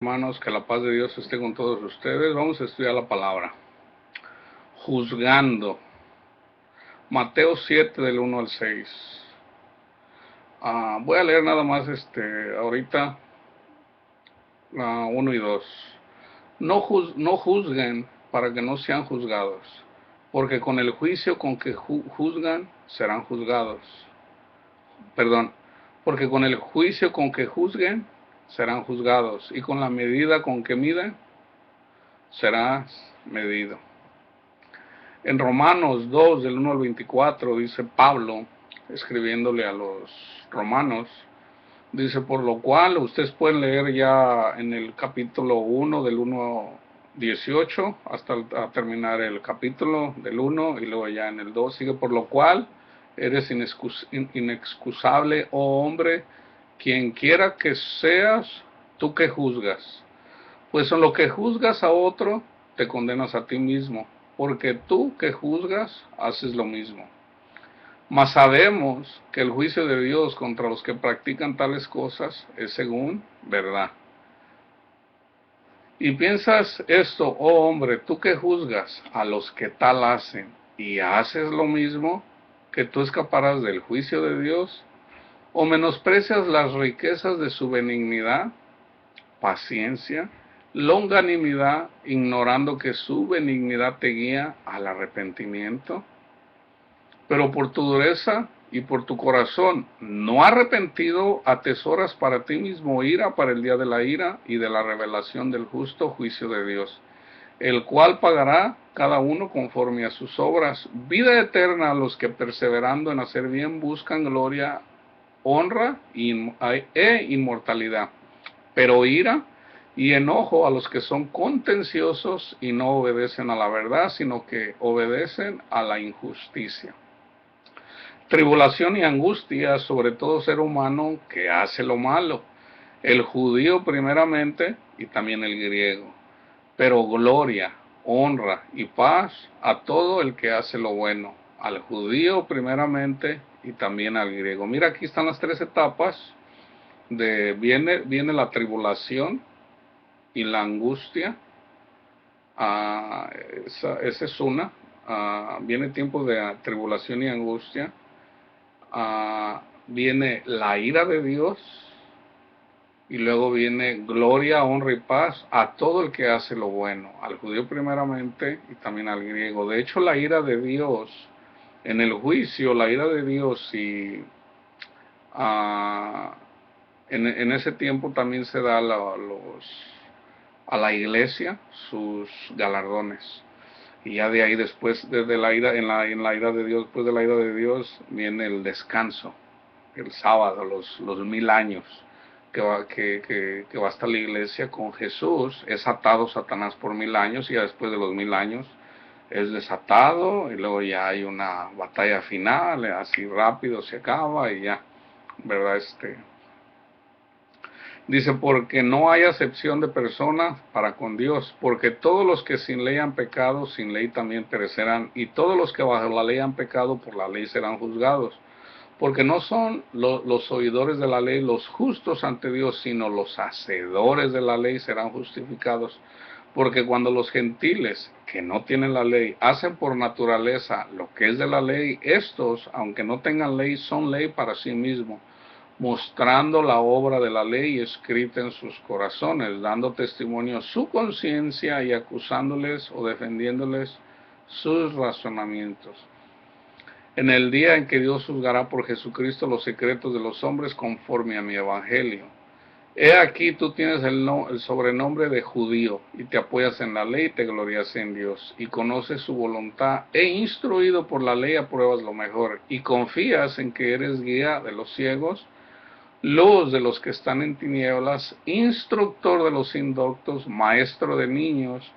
Hermanos, que la paz de Dios esté con todos ustedes. Vamos a estudiar la palabra. Juzgando. Mateo 7 del 1 al 6. Voy a leer nada más ahorita 1 y 2. No juzguen para que no sean juzgados, porque con el juicio con que juzgan serán juzgados. Perdón, porque con el juicio con que juzguen serán juzgados, y con la medida con que miden serás medido. En Romanos 2, del 1 al 24, dice Pablo, escribiéndole a los romanos, dice, por lo cual ustedes pueden leer ya en el capítulo 1, del 1 18, hasta terminar el capítulo del 1, y luego ya en el 2, sigue, por lo cual eres inexcusable, oh hombre, quien quiera que seas, tú que juzgas. Pues en lo que juzgas a otro, te condenas a ti mismo, porque tú que juzgas, haces lo mismo. Mas sabemos que el juicio de Dios contra los que practican tales cosas es según verdad. Y piensas esto, oh hombre, tú que juzgas a los que tal hacen, y haces lo mismo, que tú escaparás del juicio de Dios, o menosprecias las riquezas de su benignidad, paciencia, longanimidad, ignorando que su benignidad te guía al arrepentimiento. Pero por tu dureza y por tu corazón no arrepentido, atesoras para ti mismo ira para el día de la ira y de la revelación del justo juicio de Dios, el cual pagará cada uno conforme a sus obras. Vida eterna a los que perseverando en hacer bien buscan gloria, honra e inmortalidad. Pero ira y enojo a los que son contenciosos y no obedecen a la verdad, sino que obedecen a la injusticia. Tribulación y angustia sobre todo ser humano que hace lo malo, el judío primeramente y también el griego. Pero gloria, honra y paz a todo el que hace lo bueno, al judío primeramente y también al griego. Mira, aquí están las tres etapas. Viene la tribulación y la angustia. Esa es una. Viene tiempo de tribulación y angustia. Viene la ira de Dios, y luego viene gloria, honra y paz a todo el que hace lo bueno, al judío primeramente y también al griego. De hecho, la ira de Dios en el juicio, la ira de Dios y en ese tiempo también se da a la iglesia sus galardones. Y ya de ahí después, desde la ira, en la ira de Dios, después de la ira de Dios, viene el descanso, el sábado, los 1000 años, que va a estar la iglesia con Jesús. Es atado Satanás por 1000 años, y ya después de los 1000 años es desatado, y luego ya hay una batalla final, así rápido se acaba, y ya, ¿verdad? Dice, porque no hay acepción de personas para con Dios, porque todos los que sin ley han pecado, sin ley también perecerán, y todos los que bajo la ley han pecado, por la ley serán juzgados. Porque no son los oidores de la ley los justos ante Dios, sino los hacedores de la ley serán justificados. Porque cuando los gentiles, que no tienen la ley, hacen por naturaleza lo que es de la ley, estos, aunque no tengan ley, son ley para sí mismos, mostrando la obra de la ley escrita en sus corazones, dando testimonio a su conciencia y acusándoles o defendiéndoles sus razonamientos. En el día en que Dios juzgará por Jesucristo los secretos de los hombres conforme a mi evangelio. He aquí tú tienes el sobrenombre de judío, y te apoyas en la ley y te glorias en Dios, y conoces su voluntad, e instruido por la ley apruebas lo mejor, y confías en que eres guía de los ciegos, luz de los que están en tinieblas, instructor de los indoctos, maestro de niños,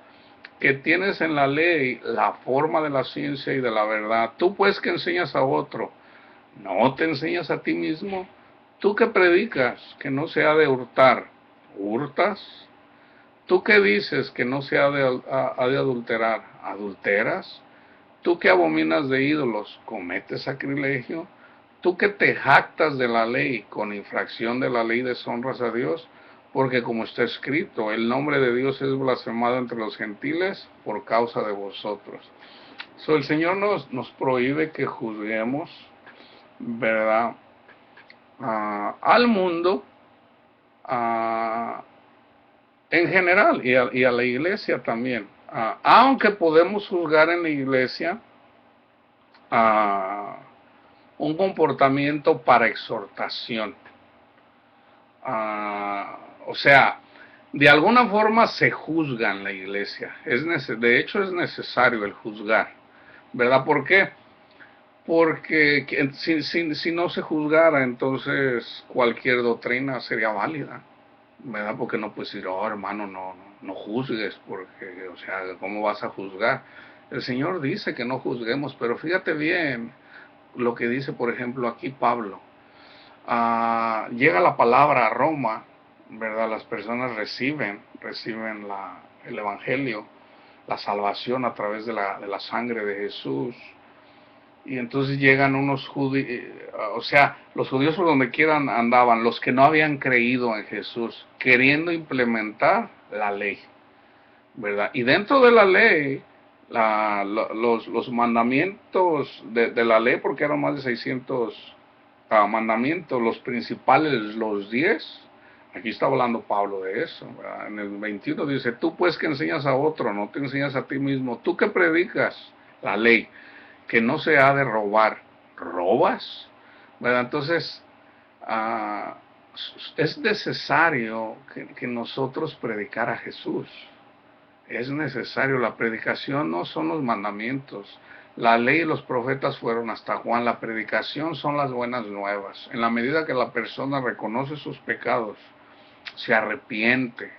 que tienes en la ley la forma de la ciencia y de la verdad. Tú pues que enseñas a otro, ¿no te enseñas a ti mismo? Tú que predicas que no se ha de hurtar, ¿hurtas? Tú que dices que no se ha de adulterar, ¿adulteras? Tú que abominas de ídolos, ¿cometes sacrilegio? Tú que te jactas de la ley, con infracción de la ley deshonras a Dios. porque como está escrito, el nombre de Dios es blasfemado entre los gentiles por causa de vosotros. El Señor nos prohíbe que juzguemos, ¿verdad? Al mundo en general y a la iglesia también. Aunque podemos juzgar en la iglesia un comportamiento para exhortación. O sea, de alguna forma se juzga en la iglesia. De hecho, es necesario el juzgar. ¿Verdad? ¿Por qué? Porque si no se juzgara, entonces cualquier doctrina sería válida. ¿Verdad? Porque no puedes decir, oh hermano, no juzgues, porque, o sea, ¿cómo vas a juzgar? El Señor dice que no juzguemos, pero fíjate bien lo que dice, por ejemplo, aquí Pablo. Llega la palabra a Roma, ¿verdad? Las personas reciben el Evangelio, la salvación a través de la sangre de Jesús. Y entonces llegan unos judíos, o sea, los judíos por donde quieran andaban, los que no habían creído en Jesús, queriendo implementar la ley, ¿verdad? Y dentro de la ley, los mandamientos de la ley, porque eran más de 600 mandamientos, los principales, los 10, aquí está hablando Pablo de eso, ¿verdad? En el 21 dice, tú pues que enseñas a otro, no te enseñas a ti mismo, tú que predicas la ley, que no se ha de robar, ¿robas? ¿Verdad? Entonces, es necesario que nosotros predicar a Jesús. Es necesario, la predicación no son los mandamientos. La ley y los profetas fueron hasta Juan. La predicación son las buenas nuevas. En la medida que la persona reconoce sus pecados, se arrepiente,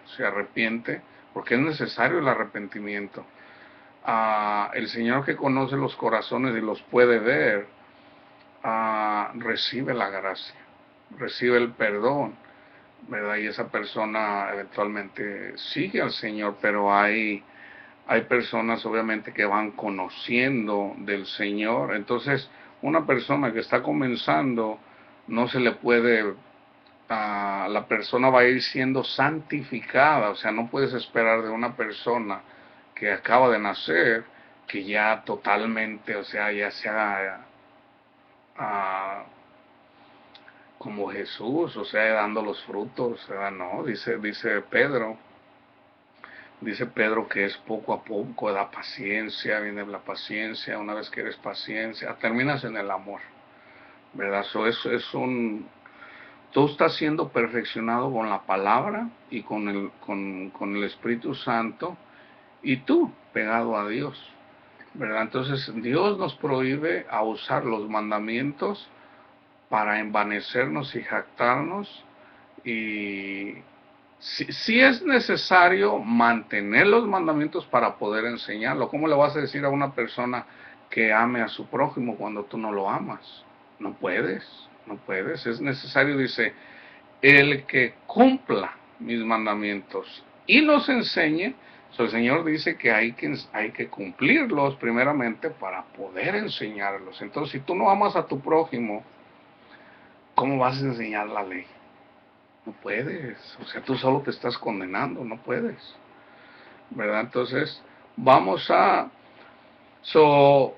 porque es necesario el arrepentimiento. El Señor, que conoce los corazones y los puede ver, recibe la gracia, recibe el perdón, ¿verdad? Y esa persona eventualmente sigue al Señor, pero hay personas obviamente que van conociendo del Señor. Entonces, una persona que está comenzando, no se le puede, la persona va a ir siendo santificada, o sea, no puedes esperar de una persona que acaba de nacer, que ya totalmente, o sea, ya sea como Jesús, o sea, dando los frutos, no, dice Pedro que es poco a poco, da paciencia, viene la paciencia, una vez que eres paciencia, terminas en el amor, ¿verdad? Eso tú estás siendo perfeccionado con la palabra y con el Espíritu Santo, y tú pegado a Dios, ¿verdad? Entonces Dios nos prohíbe a usar los mandamientos para envanecernos y jactarnos, y si es necesario mantener los mandamientos para poder enseñarlo. ¿Cómo le vas a decir a una persona que ame a su prójimo cuando tú no lo amas? No puedes, no puedes. Es necesario, dice, el que cumpla mis mandamientos y los enseñe. El Señor dice que hay que cumplirlos primeramente para poder enseñarlos. Entonces, si tú no amas a tu prójimo, ¿cómo vas a enseñar la ley? No puedes, o sea, tú solo te estás condenando, no puedes, ¿verdad? Entonces, vamos a, so,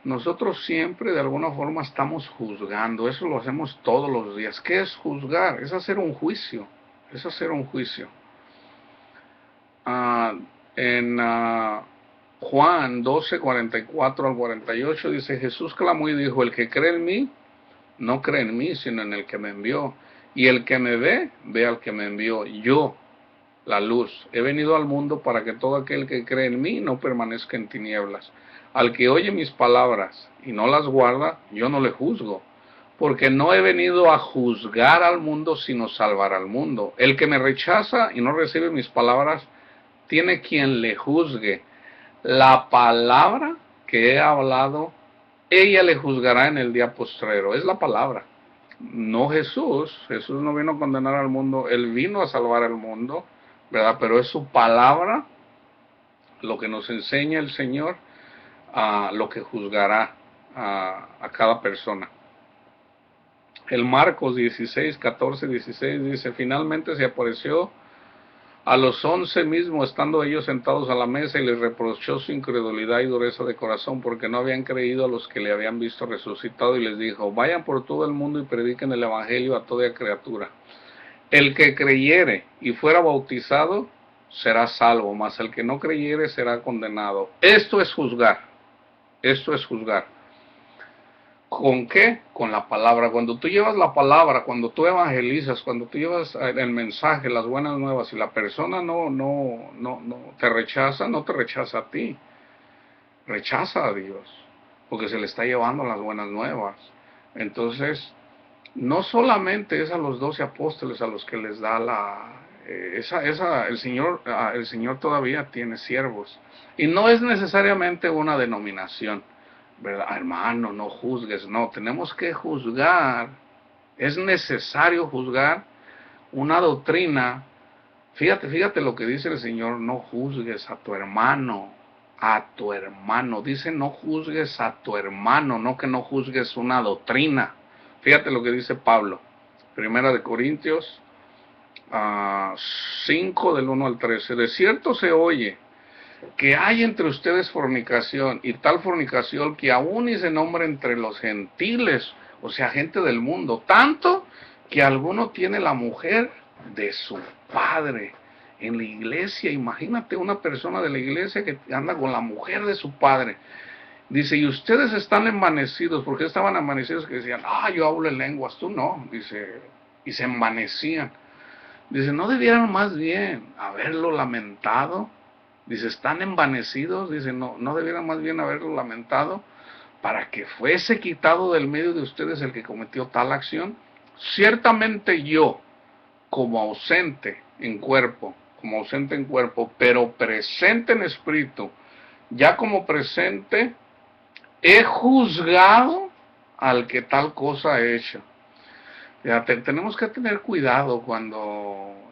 nosotros siempre de alguna forma estamos juzgando, eso lo hacemos todos los días. ¿Qué es juzgar? Es hacer un juicio, es hacer un juicio. En Juan 12, 44 al 48 dice, Jesús clamó y dijo, el que cree en mí, no cree en mí, sino en el que me envió. Y el que me ve, ve al que me envió. Yo, la luz, he venido al mundo para que todo aquel que cree en mí no permanezca en tinieblas. Al que oye mis palabras y no las guarda, yo no le juzgo, porque no he venido a juzgar al mundo, sino salvar al mundo. El que me rechaza y no recibe mis palabras, tiene quien le juzgue. La palabra que he hablado, ella le juzgará en el día postrero. Es la palabra, no Jesús. Jesús no vino a condenar al mundo, Él vino a salvar al mundo, ¿verdad? Pero es su palabra lo que nos enseña el Señor, lo que juzgará a cada persona. El Marcos 16, 14, 16 dice, finalmente se apareció a los 11 mismos, estando ellos sentados a la mesa, y les reprochó su incredulidad y dureza de corazón, porque no habían creído a los que le habían visto resucitado, y les dijo, vayan por todo el mundo y prediquen el evangelio a toda criatura. El que creyere y fuera bautizado será salvo, mas el que no creyere será condenado. Esto es juzgar, esto es juzgar. ¿Con qué? Con la palabra. Cuando tú llevas la palabra, cuando tú evangelizas, cuando tú llevas el mensaje, las buenas nuevas, y la persona no te rechaza, no te rechaza a ti, rechaza a Dios, porque se le está llevando las buenas nuevas. Entonces, no solamente es a los 12 apóstoles a los que les da el Señor todavía tiene siervos. Y no es necesariamente una denominación, ¿verdad? Hermano, no juzgues, no, tenemos que juzgar. Es necesario juzgar una doctrina. Fíjate lo que dice el Señor, no juzgues a tu hermano, dice no juzgues a tu hermano, no que no juzgues una doctrina. Fíjate lo que dice Pablo, Primera de Corintios 5 del 1 al 13, de cierto se oye que hay entre ustedes fornicación, y tal fornicación que aún ni se nombra entre los gentiles, o sea, gente del mundo, tanto que alguno tiene la mujer de su padre. En la iglesia, imagínate una persona de la iglesia que anda con la mujer de su padre. Dice, y ustedes están envanecidos. ¿Por qué estaban envanecidos? Que decían, yo hablo en lenguas, tú no. Dice, y se envanecían. Dice, ¿no debieran más bien haberlo lamentado? Dice, están envanecidos. Dice, no debieran más bien haberlo lamentado para que fuese quitado del medio de ustedes el que cometió tal acción. Ciertamente yo, como ausente en cuerpo, pero presente en espíritu, ya como presente, he juzgado al que tal cosa ha hecho. Ya tenemos que tener cuidado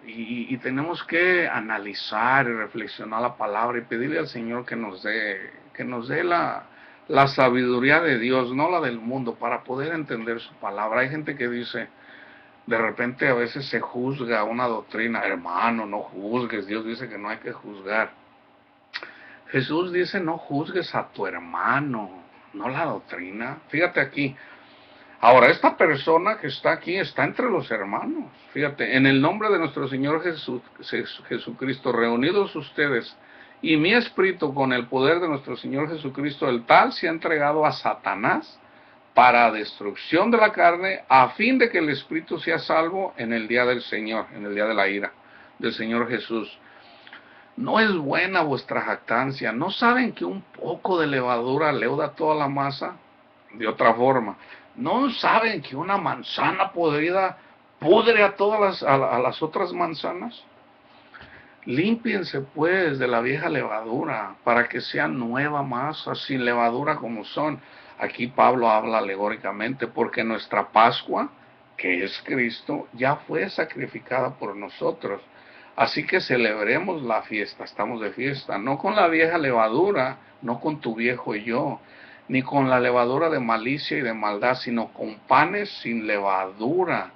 y tenemos que analizar y reflexionar la palabra y pedirle al Señor que nos dé la sabiduría de Dios, no la del mundo, para poder entender su palabra. Hay gente que dice, de repente a veces se juzga una doctrina, hermano, no juzgues, Dios dice que no hay que juzgar. Jesús dice, no juzgues a tu hermano, no la doctrina. Fíjate aquí. Ahora, esta persona que está aquí está entre los hermanos. Fíjate, en el nombre de nuestro Señor Jesucristo, reunidos ustedes y mi espíritu con el poder de nuestro Señor Jesucristo, el tal se ha entregado a Satanás para destrucción de la carne, a fin de que el espíritu sea salvo en el día del Señor, en el día de la ira del Señor Jesús. No es buena vuestra jactancia. ¿No saben que un poco de levadura leuda toda la masa? De otra forma, ¿no saben que una manzana podrida pudre a todas las otras manzanas? Límpiense pues de la vieja levadura, para que sea nueva masa, sin levadura como son. Aquí Pablo habla alegóricamente, porque nuestra Pascua, que es Cristo, ya fue sacrificada por nosotros. Así que celebremos la fiesta, estamos de fiesta, no con la vieja levadura, no con tu viejo yo, ni con la levadura de malicia y de maldad, sino con panes sin levadura,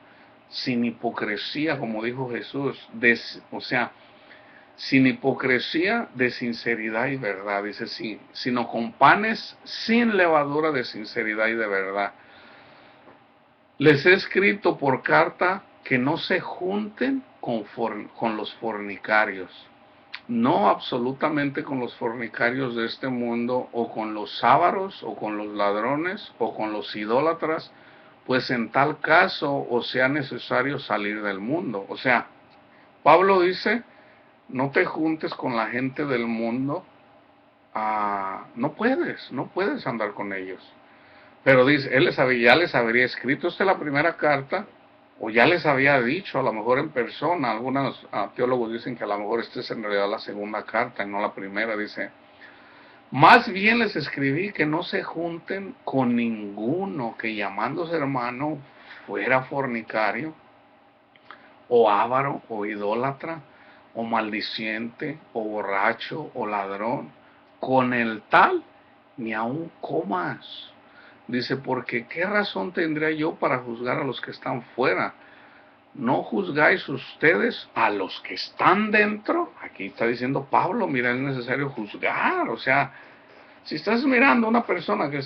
sin hipocresía, como dijo Jesús, sin hipocresía de sinceridad y verdad, dice sí, sino con panes sin levadura de sinceridad y de verdad. Les he escrito por carta que no se junten con los fornicarios, no absolutamente con los fornicarios de este mundo, o con los ávaros, o con los ladrones, o con los idólatras, pues en tal caso os sea necesario salir del mundo. O sea, Pablo dice, no te juntes con la gente del mundo, no puedes andar con ellos. Pero dice, ya les habría escrito, esta es la primera carta, o ya les había dicho, a lo mejor en persona. Algunos teólogos dicen que a lo mejor esta es en realidad la segunda carta y no la primera. Dice, más bien les escribí que no se junten con ninguno que llamándose hermano fuera fornicario, o avaro, o idólatra, o maldiciente, o borracho, o ladrón. Con el tal ni aun comas. Dice, porque ¿qué razón tendría yo para juzgar a los que están fuera? ¿No juzgáis ustedes a los que están dentro? Aquí está diciendo Pablo, mira, es necesario juzgar. O sea, si estás mirando a una persona que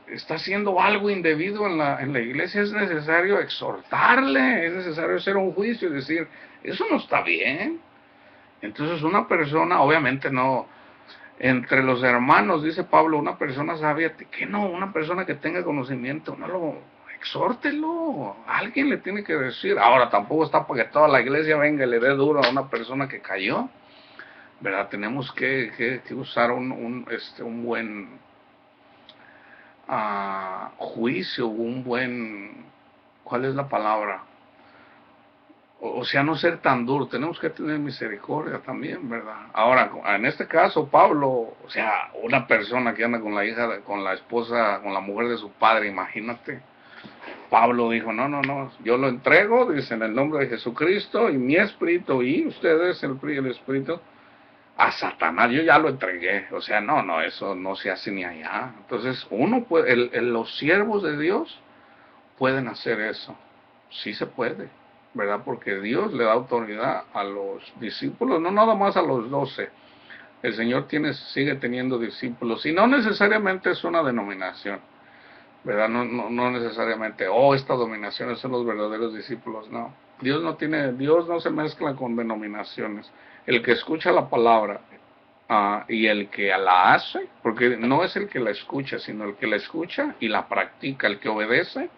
está haciendo algo indebido en la iglesia, es necesario exhortarle, es necesario hacer un juicio y decir, eso no está bien. Entonces una persona, obviamente no, entre los hermanos, dice Pablo, una persona sabia, que no, una persona que tenga conocimiento, no lo exhórtelo, alguien le tiene que decir. Ahora tampoco está para que toda la iglesia venga y le dé duro a una persona que cayó, ¿verdad? Tenemos que usar un buen juicio, un buen, ¿cuál es la palabra? O sea, no ser tan duro, tenemos que tener misericordia también, ¿verdad? Ahora, en este caso, Pablo, o sea, una persona que anda con la hija, con la esposa, con la mujer de su padre, imagínate. Pablo dijo, no, no, no, yo lo entrego, dice, en el nombre de Jesucristo y mi espíritu y ustedes, el espíritu, a Satanás, yo ya lo entregué. O sea, no, no, eso no se hace ni allá. Entonces, uno puede, los siervos de Dios pueden hacer eso. Sí se puede, ¿verdad? Porque Dios le da autoridad a los discípulos, no nada más a los 12. El Señor sigue teniendo discípulos y no necesariamente es una denominación, ¿verdad? No, no, no necesariamente, estas denominaciones son los verdaderos discípulos, no. Dios no se mezcla con denominaciones. El que escucha la palabra y el que la hace, porque no es el que la escucha, sino el que la escucha y la practica, el que obedece,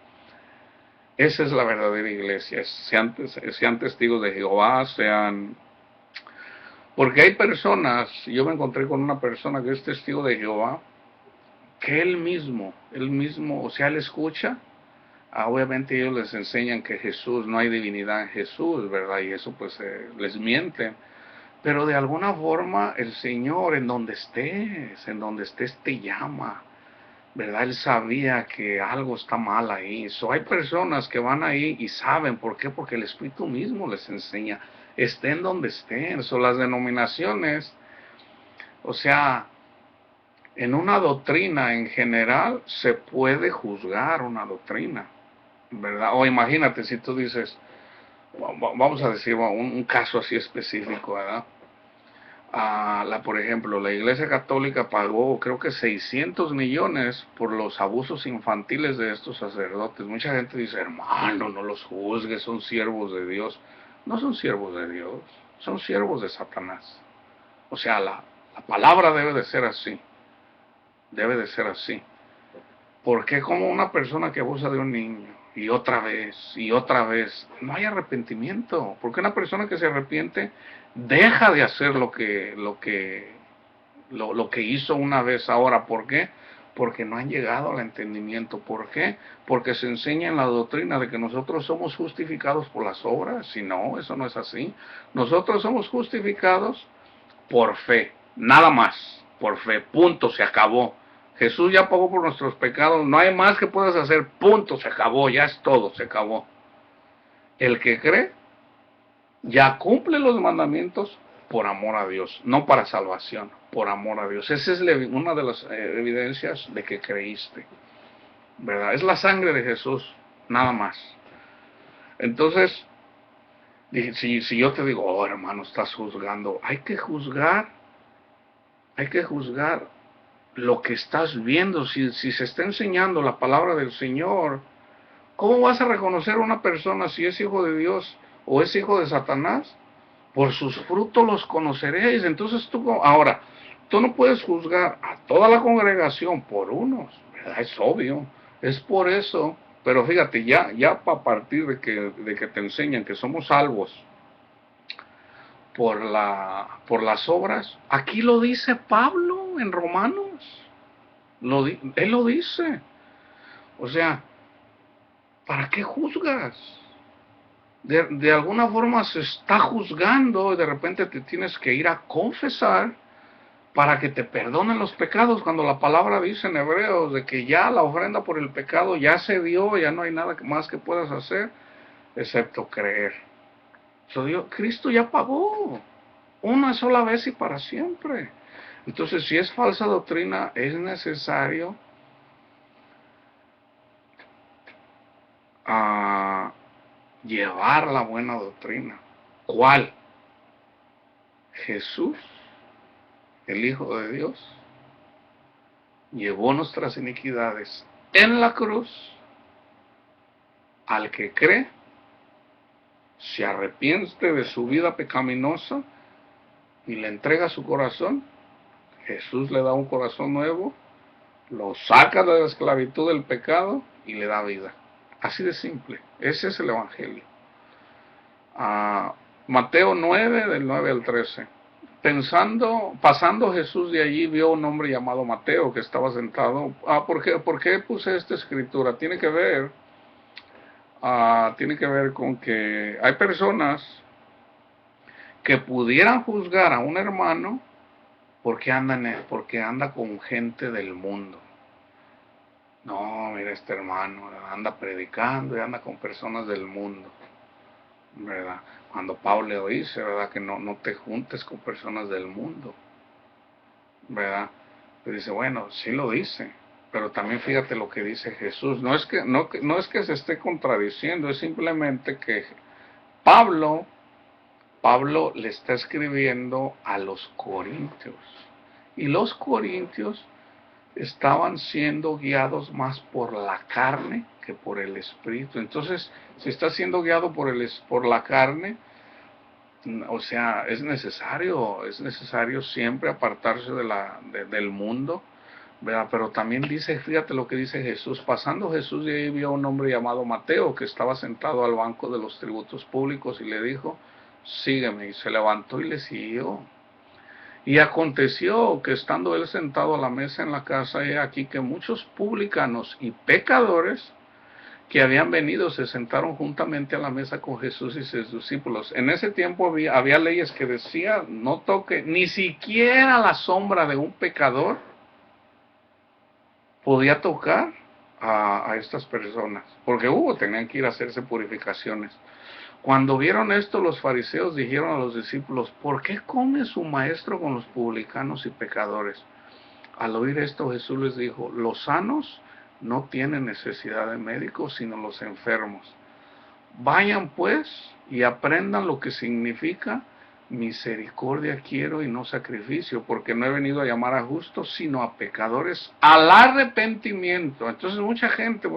esa es la verdadera iglesia. Sean testigos de Jehová, sean... Porque hay personas, yo me encontré con una persona que es testigo de Jehová, que él mismo, o sea, él escucha. Obviamente ellos les enseñan que Jesús, no hay divinidad en Jesús, ¿verdad? Y eso pues les mienten. Pero de alguna forma el Señor, en donde estés te llama, ¿verdad? Él sabía que algo está mal ahí. Hay personas que van ahí y saben por qué, porque el Espíritu mismo les enseña, estén donde estén. Las denominaciones, o sea, en una doctrina en general se puede juzgar una doctrina, ¿verdad? O imagínate si tú dices, vamos a decir un caso así específico, ¿verdad? Por ejemplo, la Iglesia Católica pagó creo que 600 millones por los abusos infantiles de estos sacerdotes. Mucha gente dice, hermano, no los juzgues, son siervos de Dios. No son siervos de Dios, son siervos de Satanás. O sea, la palabra debe de ser así, debe de ser así. Porque como una persona que abusa de un niño y otra vez, no hay arrepentimiento? Porque una persona que se arrepiente deja de hacer lo que hizo una vez ahora. ¿Por qué? Porque no han llegado al entendimiento. ¿Por qué? Porque se enseña en la doctrina de que nosotros somos justificados por las obras. Y no, eso no es así. Nosotros somos justificados por fe, nada más, por fe, punto, se acabó. Jesús ya pagó por nuestros pecados, no hay más que puedas hacer, punto, se acabó, ya es todo, se acabó. El que cree ya cumple los mandamientos por amor a Dios, no para salvación, por amor a Dios. Esa es una de las evidencias de que creíste, ¿verdad? Es la sangre de Jesús, nada más. Entonces, si yo te digo, oh hermano, estás juzgando, hay que juzgar lo que estás viendo. Si se está enseñando la palabra del Señor, ¿cómo vas a reconocer a una persona si es hijo de Dios o es hijo de Satanás? Por sus frutos los conoceréis. Entonces tú no puedes juzgar a toda la congregación por unos, ¿verdad? Es obvio, es por eso. Pero fíjate, ya a partir de que te enseñan que somos salvos por las obras, aquí lo dice Pablo en Romanos. Él lo dice. O sea, ¿para qué juzgas? De alguna forma se está juzgando y de repente te tienes que ir a confesar para que te perdonen los pecados, cuando la palabra dice en Hebreos de que ya la ofrenda por el pecado ya se dio, ya no hay nada más que puedas hacer excepto creer. Cristo ya pagó una sola vez y para siempre. Entonces, si es falsa doctrina, es necesario llevar la buena doctrina. ¿Cuál? Jesús, el Hijo de Dios, llevó nuestras iniquidades en la cruz. Al que cree, se arrepiente de su vida pecaminosa y le entrega su corazón, Jesús le da un corazón nuevo, lo saca de la esclavitud del pecado y le da vida. Así de simple. Ese es el Evangelio. Mateo 9, del 9 al 13. Pasando Jesús de allí, vio un hombre llamado Mateo que estaba sentado. ¿Por qué puse esta escritura? Tiene que ver con que hay personas que pudieran juzgar a un hermano porque anda con gente del mundo. No, mira, este hermano anda predicando y anda con personas del mundo, ¿verdad? Cuando Pablo le dice, ¿verdad? Que no te juntes con personas del mundo, ¿verdad? Pero dice, bueno, sí lo dice, pero también fíjate lo que dice Jesús. No es que se esté contradiciendo, es simplemente que Pablo le está escribiendo a los corintios. Y los corintios estaban siendo guiados más por la carne que por el espíritu. Entonces, si está siendo guiado por la carne, o sea, es necesario siempre apartarse del mundo, ¿verdad? Pero también dice, fíjate lo que dice Jesús. Pasando Jesús de ahí, vio a un hombre llamado Mateo que estaba sentado al banco de los tributos públicos y le dijo, sígueme. Y se levantó y le siguió. Y aconteció que estando él sentado a la mesa en la casa, he aquí que muchos publicanos y pecadores que habían venido se sentaron juntamente a la mesa con Jesús y sus discípulos. En ese tiempo había leyes que decían, no toque ni siquiera la sombra de un pecador podía tocar a estas personas, porque tenían que ir a hacerse purificaciones. Cuando vieron esto, los fariseos dijeron a los discípulos, ¿por qué come su maestro con los publicanos y pecadores? Al oír esto, Jesús les dijo, los sanos no tienen necesidad de médicos, sino los enfermos. Vayan pues y aprendan lo que significa misericordia quiero y no sacrificio, porque no he venido a llamar a justos, sino a pecadores al arrepentimiento. Entonces mucha gente,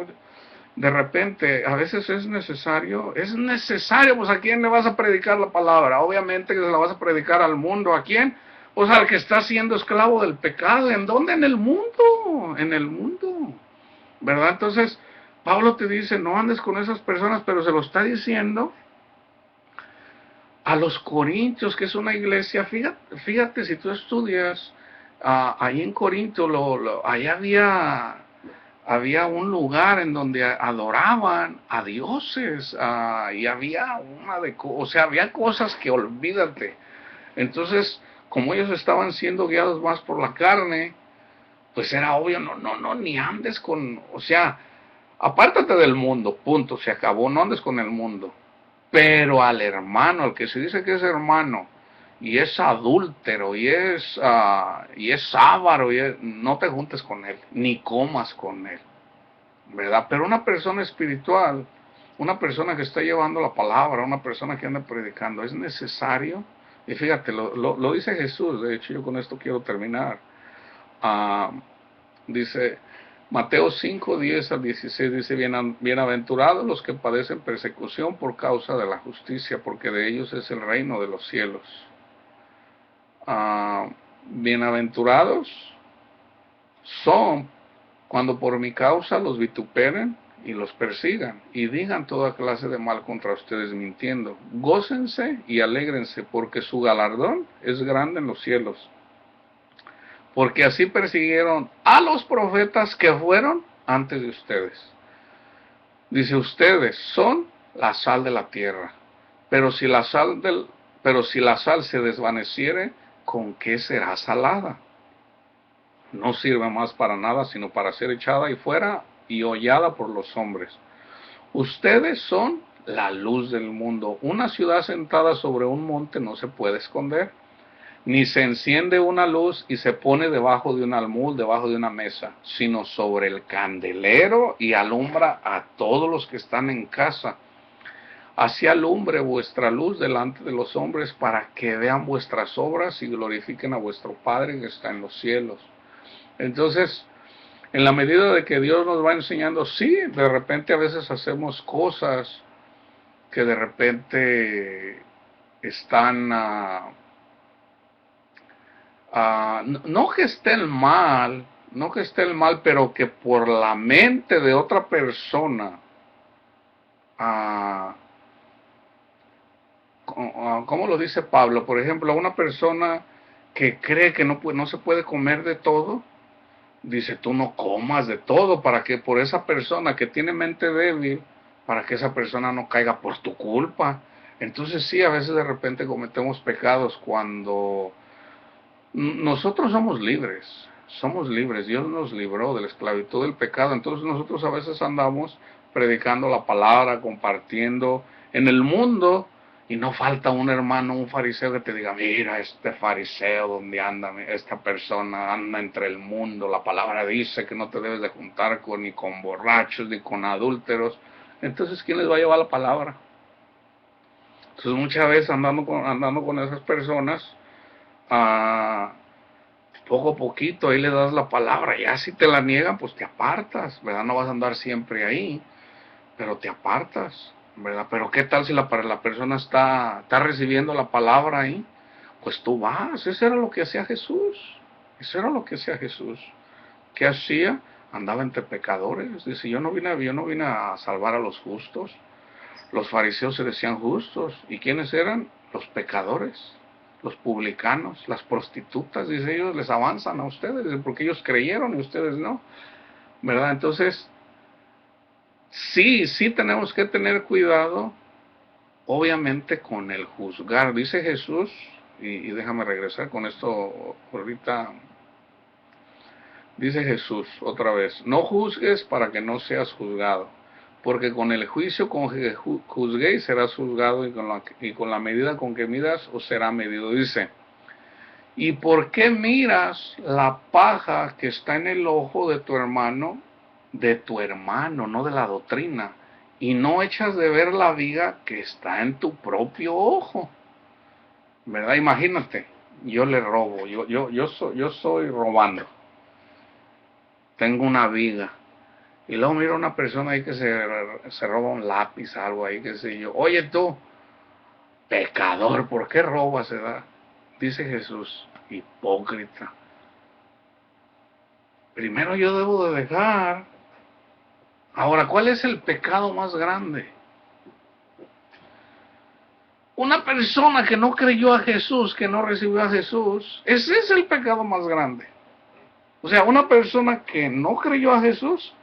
de repente, a veces es necesario, pues ¿a quién le vas a predicar la palabra? Obviamente que se la vas a predicar al mundo. ¿A quién? Pues al que está siendo esclavo del pecado. ¿En dónde? En el mundo, ¿verdad? Entonces, Pablo te dice, no andes con esas personas, pero se lo está diciendo a los corintios, que es una iglesia. Fíjate si tú estudias, ahí en Corinto, ahí había un lugar en donde adoraban a dioses, y había había cosas que olvídate. Entonces, como ellos estaban siendo guiados más por la carne, pues era obvio, no, ni andes apártate del mundo, punto, se acabó, no andes con el mundo. Pero al hermano, al que se dice que es hermano, y es adúltero, y es avaro, no te juntes con él, ni comas con él, ¿verdad? Pero una persona espiritual, una persona que está llevando la palabra, una persona que anda predicando, es necesario, y fíjate, lo dice Jesús. De hecho, yo con esto quiero terminar. Dice Mateo 5, 10 al 16, dice, bienaventurados los que padecen persecución por causa de la justicia, porque de ellos es el reino de los cielos. Bienaventurados son cuando por mi causa los vituperen y los persigan y digan toda clase de mal contra ustedes mintiendo. Gócense y alégrense, porque su galardón es grande en los cielos. Porque así persiguieron a los profetas que fueron antes de ustedes. Dice, ustedes son la sal de la tierra. Pero si la sal se desvaneciere, ¿con qué será salada? No sirve más para nada, sino para ser echada y fuera y hollada por los hombres. Ustedes son la luz del mundo. Una ciudad sentada sobre un monte no se puede esconder. Ni se enciende una luz y se pone debajo de un almud, debajo de una mesa, sino sobre el candelero y alumbra a todos los que están en casa. Así alumbre vuestra luz delante de los hombres, para que vean vuestras obras y glorifiquen a vuestro Padre que está en los cielos. Entonces, en la medida de que Dios nos va enseñando, sí, de repente a veces hacemos cosas que de repente están, no que estén mal, no que estén mal, pero que por la mente de otra persona, ah, ¿cómo lo dice Pablo? Por ejemplo, a una persona que cree que no se puede comer de todo, dice, tú no comas de todo, para que por esa persona que tiene mente débil, para que esa persona no caiga por tu culpa. Entonces sí, a veces de repente cometemos pecados cuando nosotros somos libres, Dios nos libró de la esclavitud del pecado, entonces nosotros a veces andamos predicando la palabra, compartiendo en el mundo, y no falta un hermano, un fariseo que te diga, mira, este fariseo donde anda, esta persona anda entre el mundo, la palabra dice que no te debes de juntar ni con borrachos, ni con adúlteros. Entonces, ¿quién les va a llevar la palabra? Entonces muchas veces andando con esas personas, ah, poco a poquito ahí le das la palabra, ya si te la niegan pues te apartas, ¿verdad? No vas a andar siempre ahí, pero te apartas, ¿verdad? Pero qué tal si la persona está recibiendo la palabra ahí, pues tú vas. Eso era lo que hacía Jesús, eso era lo que hacía Jesús. ¿Qué hacía? Andaba entre pecadores, dice, yo no vine a salvar a los justos. Los fariseos se decían justos, ¿y quiénes eran? Los pecadores, los publicanos, las prostitutas, dice, ellos les avanzan a ustedes, porque ellos creyeron y ustedes no, ¿verdad? Entonces, sí tenemos que tener cuidado, obviamente, con el juzgar. Dice Jesús, y déjame regresar con esto ahorita, dice Jesús otra vez, no juzgues para que no seas juzgado, porque con el juicio con que juzguéis serás juzgado, y con la medida con que midas os será medido. Dice, ¿y por qué miras la paja que está en el ojo de tu hermano, no de la doctrina, y no echas de ver la viga que está en tu propio ojo? ¿Verdad? Imagínate, yo le robo, yo soy robando, tengo una viga, y luego miro a una persona ahí que se roba un lápiz, algo ahí, qué sé yo. Oye tú, pecador, ¿por qué robas, edad? Dice Jesús, hipócrita. Primero yo debo de dejar. Ahora, ¿cuál es el pecado más grande? Una persona que no creyó a Jesús, que no recibió a Jesús, ese es el pecado más grande. O sea, una persona que no creyó a Jesús,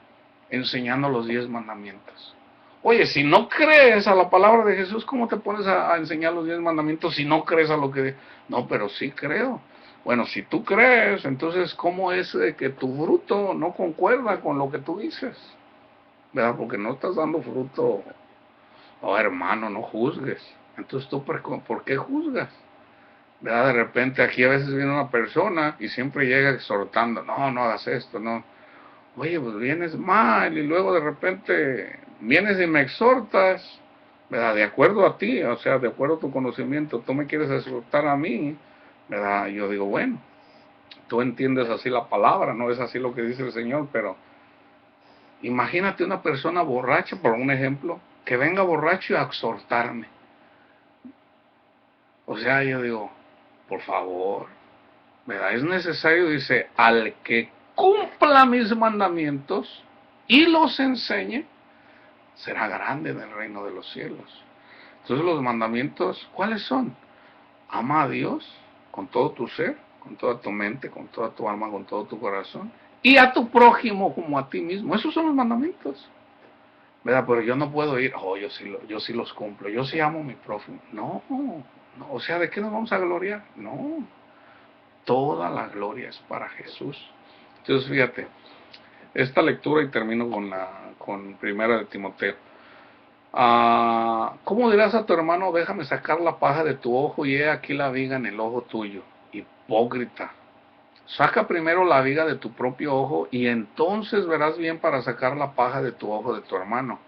enseñando los 10 mandamientos. Oye, si no crees a la palabra de Jesús, ¿cómo te pones a enseñar los 10 mandamientos si no crees a lo que... No, pero sí creo. Bueno, si tú crees, entonces, ¿cómo es que tu fruto no concuerda con lo que tú dices? ¿Verdad? Porque no estás dando fruto. Oh, hermano, no juzgues. Entonces, ¿tú por qué juzgas? ¿Verdad? De repente aquí a veces viene una persona y siempre llega exhortando, no hagas esto, no. Oye, pues vienes mal, y luego de repente vienes y me exhortas, ¿verdad? De acuerdo a ti, o sea, de acuerdo a tu conocimiento, tú me quieres exhortar a mí, ¿verdad? Yo digo, bueno, tú entiendes así la palabra, no es así lo que dice el Señor, pero imagínate una persona borracha, por un ejemplo, que venga borracho a exhortarme. O sea, yo digo, por favor, ¿verdad? Es necesario, dice, al que cumpla mis mandamientos y los enseñe, será grande en el reino de los cielos. Entonces los mandamientos, ¿cuáles son? Ama a Dios con todo tu ser, con toda tu mente, con toda tu alma, con todo tu corazón, y a tu prójimo como a ti mismo. Esos son los mandamientos, ¿verdad? Pero yo no puedo ir, yo sí los cumplo, yo sí amo a mi prójimo. No, o sea, ¿de qué nos vamos a gloriar? No, toda la gloria es para Jesús. Entonces, fíjate, esta lectura, y termino con primera de Timoteo. ¿Cómo dirás a tu hermano, déjame sacar la paja de tu ojo y he aquí la viga en el ojo tuyo? Hipócrita. Saca primero la viga de tu propio ojo y entonces verás bien para sacar la paja de tu ojo de tu hermano.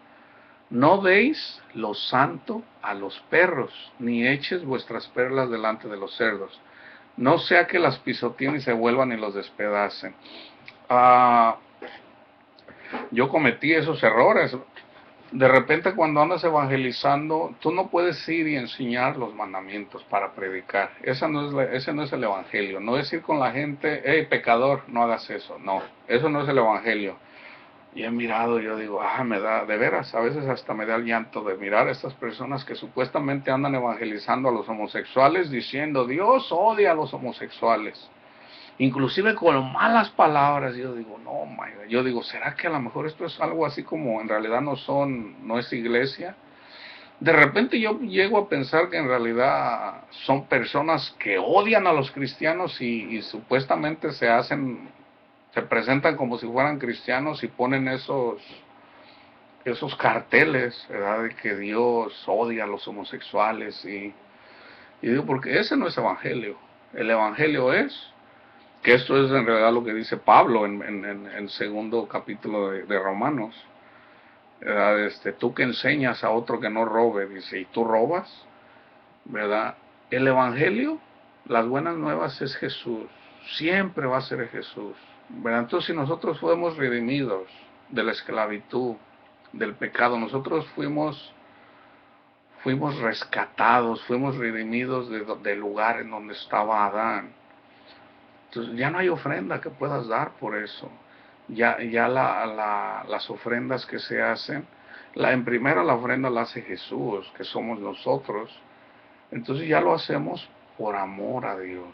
No deis lo santo a los perros, ni eches vuestras perlas delante de los cerdos, no sea que las pisoteen y se vuelvan y los despedacen. Ah, yo cometí esos errores. De repente cuando andas evangelizando, tú no puedes ir y enseñar los mandamientos para predicar. Ese no es el evangelio. No es ir con la gente, hey pecador, no hagas eso. No, eso no es el evangelio. Y he mirado, yo digo, me da, de veras, a veces hasta me da el llanto de mirar a estas personas que supuestamente andan evangelizando a los homosexuales diciendo, Dios odia a los homosexuales. Inclusive con malas palabras. Yo digo, no, my God. Yo digo, ¿será que a lo mejor esto es algo así como en realidad no es iglesia? De repente yo llego a pensar que en realidad son personas que odian a los cristianos y supuestamente se presentan como si fueran cristianos y ponen esos carteles, ¿verdad? De que Dios odia a los homosexuales y digo, porque ese no es evangelio. El evangelio es que esto es en realidad lo que dice Pablo en segundo capítulo de Romanos. ¿Verdad? Tú que enseñas a otro que no robe, dice, y tú robas, ¿verdad? El evangelio, las buenas nuevas es Jesús, siempre va a ser Jesús, ¿verdad? Entonces si nosotros fuimos redimidos de la esclavitud, del pecado, nosotros fuimos rescatados, fuimos redimidos del lugar en donde estaba Adán. Entonces ya no hay ofrenda que puedas dar por eso. Ya las ofrendas que se hacen, en primera la ofrenda la hace Jesús, que somos nosotros. Entonces ya lo hacemos por amor a Dios,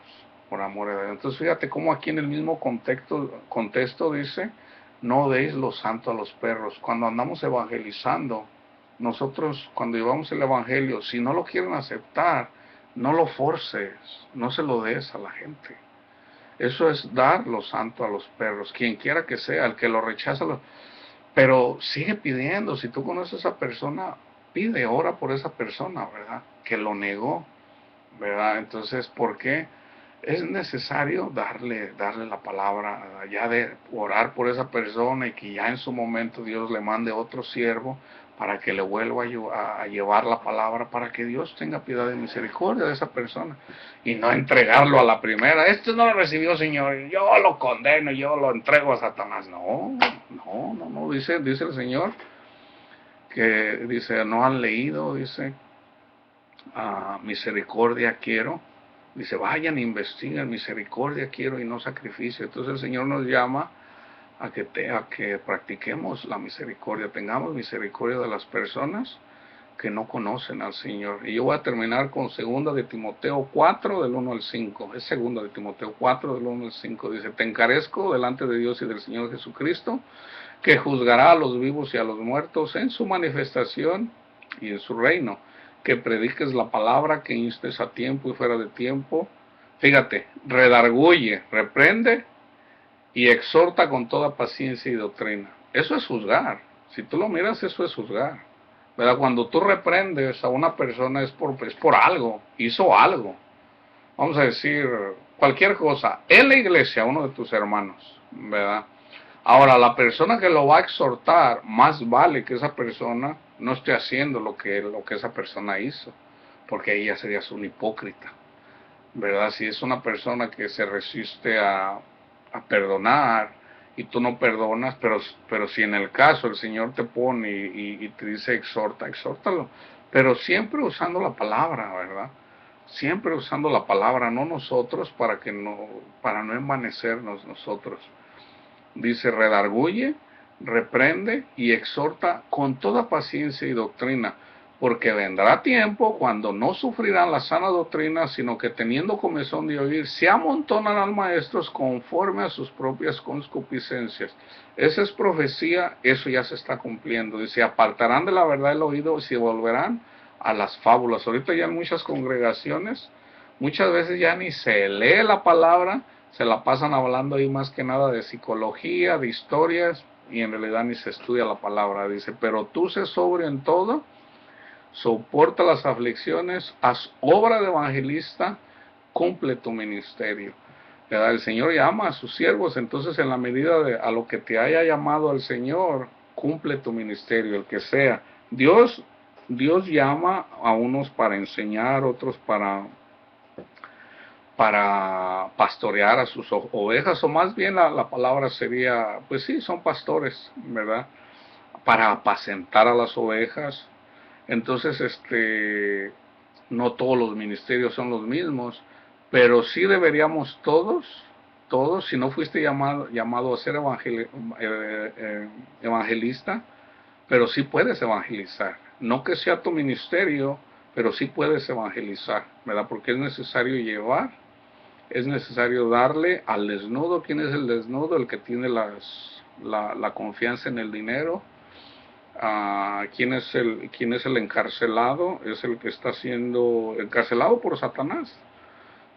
por amor a Dios. Entonces fíjate cómo aquí en el mismo contexto dice, no deis lo santo a los perros. Cuando andamos evangelizando, nosotros cuando llevamos el evangelio, si no lo quieren aceptar, no lo forces, no se lo des a la gente. Eso es dar lo santo a los perros, quien quiera que sea, el que lo rechaza, pero sigue pidiendo. Si tú conoces a esa persona, pide, ora por esa persona, ¿verdad? Que lo negó, ¿verdad? Entonces, ¿por qué? Es necesario darle la palabra, ya de orar por esa persona y que ya en su momento Dios le mande otro siervo para que le vuelva a llevar la palabra, para que Dios tenga piedad y misericordia de esa persona y no entregarlo a la primera. Esto no lo recibió, Señor, yo lo condeno, yo lo entrego a Satanás. No, dice el Señor que dice, no han leído, dice, misericordia quiero. Dice, vayan, investiguen, misericordia quiero y no sacrificio. Entonces el Señor nos llama a que practiquemos la misericordia, tengamos misericordia de las personas que no conocen al Señor. Y yo voy a terminar con 2 de Timoteo 4, del 1 al 5. Es 2 de Timoteo 4, del 1 al 5. Dice, te encarezco delante de Dios y del Señor Jesucristo, que juzgará a los vivos y a los muertos en su manifestación y en su reino, que prediques la palabra, que instes a tiempo y fuera de tiempo. Fíjate, redarguye, reprende y exhorta con toda paciencia y doctrina. Eso es juzgar. Si tú lo miras, eso es juzgar, ¿verdad? Cuando tú reprendes a una persona es por algo, hizo algo. Vamos a decir cualquier cosa. En la iglesia, uno de tus hermanos, ¿verdad? Ahora, la persona que lo va a exhortar, más vale que esa persona no esté haciendo lo que esa persona hizo, porque ahí ya serías un hipócrita, ¿verdad? Si es una persona que se resiste a perdonar y tú no perdonas, pero si en el caso el Señor te pone y te dice exhórtalo, pero siempre usando la palabra, ¿verdad? Siempre usando la palabra, no nosotros, para no envanecernos nosotros. Dice, redarguye, reprende y exhorta con toda paciencia y doctrina, porque vendrá tiempo cuando no sufrirán la sana doctrina, sino que teniendo comezón de oír, se amontonarán maestros conforme a sus propias concupiscencias. Esa es profecía, eso ya se está cumpliendo. Dice, apartarán de la verdad el oído y se volverán a las fábulas. Ahorita ya en muchas congregaciones, muchas veces ya ni se lee la palabra, se la pasan hablando ahí más que nada de psicología, de historias, y en realidad ni se estudia la palabra. Dice, pero tú sé sobrio en todo, soporta las aflicciones, haz obra de evangelista, cumple tu ministerio. ¿Verdad? El Señor llama a sus siervos, entonces en la medida a lo que te haya llamado el Señor, cumple tu ministerio, el que sea, Dios, Dios llama a unos para enseñar, otros para pastorear a sus ovejas, o más bien la palabra sería, pues sí, son pastores, ¿verdad? Para apacentar a las ovejas. Entonces, no todos los ministerios son los mismos, pero sí deberíamos todos, si no fuiste llamado a ser evangelista, pero sí puedes evangelizar. No que sea tu ministerio, pero sí puedes evangelizar, ¿verdad? Porque es necesario llevar, es necesario darle al desnudo. ¿Quién es el desnudo? El que tiene la confianza en el dinero. ¿Quién es el encarcelado? Es el que está siendo encarcelado por Satanás,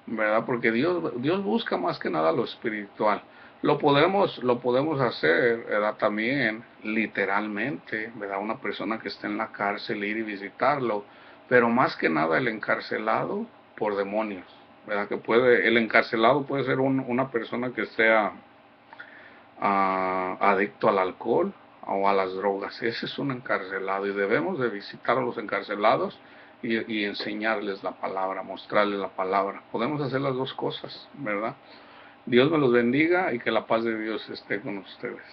¿verdad? Porque Dios busca más que nada lo espiritual. Lo podemos hacer, ¿verdad? También literalmente, ¿verdad? Una persona que está en la cárcel, ir y visitarlo, pero más que nada el encarcelado por demonios, ¿verdad? El encarcelado puede ser una persona que sea adicto al alcohol o a las drogas. Ese es un encarcelado y debemos de visitar a los encarcelados y enseñarles la palabra, mostrarles la palabra. Podemos hacer las dos cosas, ¿verdad? Dios me los bendiga y que la paz de Dios esté con ustedes.